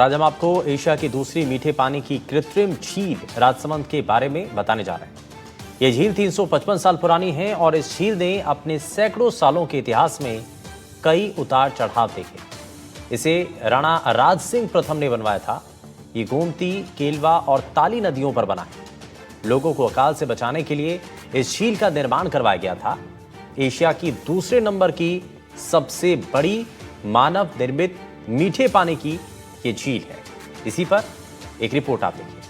आज हम आपको एशिया की दूसरी मीठे पानी की कृत्रिम झील राजसमंद के बारे में बताने जा रहे हैं। यह झील 355 साल पुरानी है और इस झील ने अपने सैकड़ों सालों के इतिहास में कई उतार चढ़ाव देखे। इसे राणा राज सिंह प्रथम ने बनवाया था। ये गोमती, केलवा और ताली नदियों पर बना है। लोगों को अकाल से बचाने के लिए इस झील का निर्माण करवाया गया था। एशिया की दूसरे नंबर की सबसे बड़ी मानव निर्मित मीठे पानी की ये झील है। इसी पर एक रिपोर्ट आप देखिए।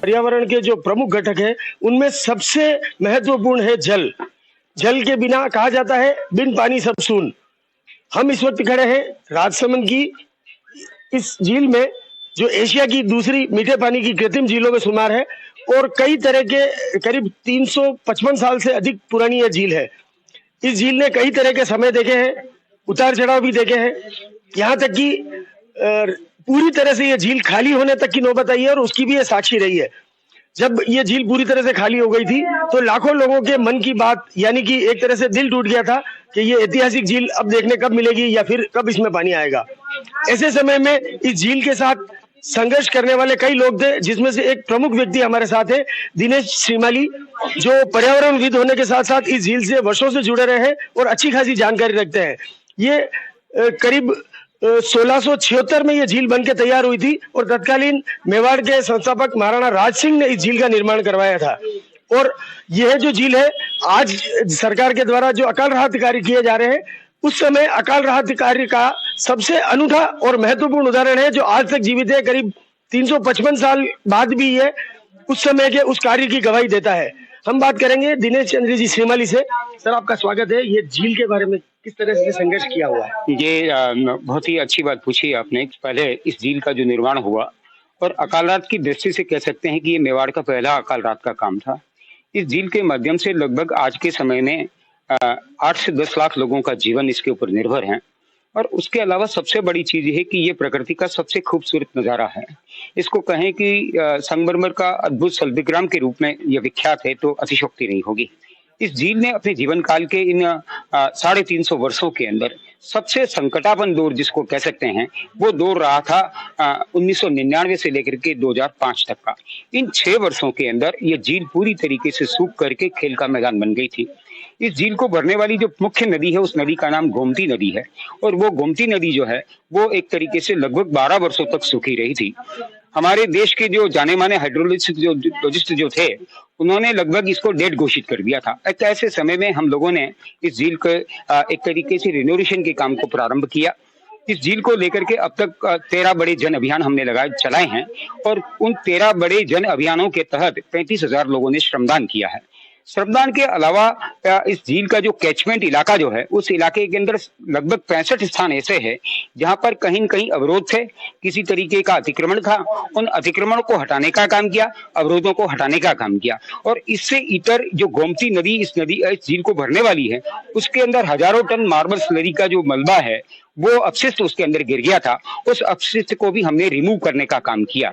पर्यावरण के जो प्रमुख घटक है उनमें सबसे महत्वपूर्ण है जल। जल के बिना कहा जाता है बिन पानी सब सून। हम इस वक्त खड़े हैं राजसमंद की इस झील में, जो एशिया की दूसरी मीठे पानी की कृत्रिम झीलों में शुमार है और कई तरह के करीब 355 साल से अधिक पुरानी यह झील है। इस झील ने कई तरह के समय देखे हैं, उतार चढ़ाव भी देखे हैं। यहाँ तक कि पूरी तरह से ये झील खाली होने तक की नौबत आई है और उसकी भी ये साक्षी रही है। जब ये झील पूरी तरह से खाली हो गई थी तो लाखों लोगों के मन की बात, यानी कि एक तरह से दिल टूट गया था कि ये ऐतिहासिक झील अब देखने कब मिलेगी या फिर कब इसमें पानी आएगा। ऐसे समय में इस झील के साथ संघर्ष करने वाले कई लोग थे, जिसमें से एक प्रमुख व्यक्ति हमारे साथ है, दिनेश श्रीमाली, जो पर्यावरणविद होने के साथ साथ इस झील से वर्षों से जुड़े रहे हैं और अच्छी खासी जानकारी रखते हैं। ये करीब 1676 में यह झील बनकर तैयार हुई थी और तत्कालीन मेवाड़ के संस्थापक महाराणा राज सिंह ने इस झील का निर्माण करवाया था। और यह जो झील है, आज सरकार के द्वारा जो अकाल राहत कार्य किए जा रहे हैं, उस समय अकाल राहत कार्य का सबसे अनूठा और महत्वपूर्ण उदाहरण है, जो आज तक जीवित है। करीब 355 साल बाद भी ये उस समय के उस कार्य की गवाही देता है। हम बात करेंगे दिनेश चंद्र जी श्रीमाली से। सर, आपका स्वागत है। ये झील के बारे में किस तरह से संघर्ष किया हुआ है? ये बहुत ही अच्छी बात पूछी आपने। पहले इस झील का जो निर्माण हुआ, और अकाल रात की दृष्टि से कह सकते हैं कि ये मेवाड़ का पहला अकाल रात का काम था। इस झील के माध्यम से लगभग आज के समय में 8 से 10 लाख लोगों का जीवन इसके ऊपर निर्भर है। और उसके अलावा सबसे बड़ी चीज है कि ये प्रकृति का सबसे खूबसूरत नजारा है। इसको कहें कि संगमरमर का अद्भुत शलभिग्राम के रूप में यह विख्यात है तो अतिशयोक्ति नहीं होगी। इस झील ने अपने जीवन काल के इन 350 वर्षों के अंदर सबसे संकटापन दौर जिसको कह सकते हैं, वो दौर रहा था 1999 से लेकर के 2005 तक का। इन 6 वर्षों के अंदर ये झील पूरी तरीके से सूख करके खेल का मैदान बन गई थी। इस झील को भरने वाली जो मुख्य नदी है, उस नदी का नाम गोमती नदी है। और वो गोमती नदी जो है वो एक तरीके से लगभग 12 वर्षों तक सूखी रही थी। हमारे देश के जो जाने माने हाइड्रोलॉजिस्ट जो थे, उन्होंने लगभग इसको डेड घोषित कर दिया था। एक ऐसे समय में हम लोगों ने इस झील के एक तरीके से रिनोवेशन के काम को प्रारंभ किया। इस झील को लेकर के अब तक 13 बड़े जन अभियान हमने चलाए हैं और उन 13 बड़े जन अभियानों के तहत 35,000 लोगों ने श्रमदान किया है। श्रमदान के अलावा इस झील का जो कैचमेंट इलाका जो है, उस इलाके के अंदर लगभग 65 स्थान ऐसे हैं जहां पर कहीं न कहीं अवरोध थे, किसी तरीके का अतिक्रमण था। उन अतिक्रमण को हटाने का काम किया, अवरोधों को हटाने का काम किया। और इससे इतर जो गोमती नदी इस झील को भरने वाली है, उसके अंदर हजारों टन मार्बल स्लरी का जो मलबा है, वो अपशिष्ट उसके अंदर गिर गया था। उस अपशिष्ट को भी हमने रिमूव करने का काम किया।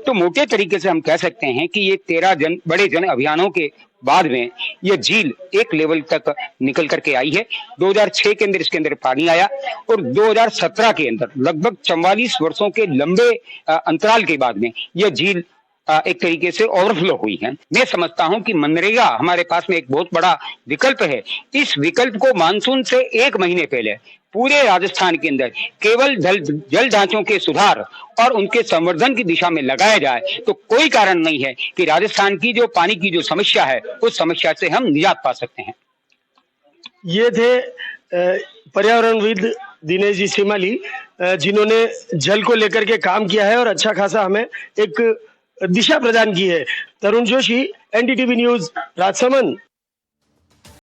तो मोटे तरीके से हम कह सकते हैं कि ये 13 बड़े जन अभियानों के बाद में यह झील एक लेवल तक निकल करके आई है। 2006 के अंदर इसके अंदर पानी आया और 2017 के अंदर लगभग 44 वर्षों के लंबे अंतराल के बाद में यह झील एक तरीके से ओवरफ्लो हुई है। मैं समझता हूं कि मनरेगा हमारे पास में एक बहुत बड़ा विकल्प है। इस विकल्प को मानसून से 1 महीने पहले पूरे राजस्थान के अंदर केवल जल ढांचों के सुधार और उनके संवर्धन की दिशा में लगाया जाए तो कोई कारण नहीं है कि राजस्थान की जो पानी की जो समस्या है, उस समस्या से हम निजात पा सकते हैं। ये थे पर्यावरणविद दिनेश जी श्रीमाली, जिन्होंने जल को लेकर के काम किया है और अच्छा खासा हमें एक दिशा प्रदान की है। तरुण जोशी, एनडीटीवी न्यूज, राजसमंद।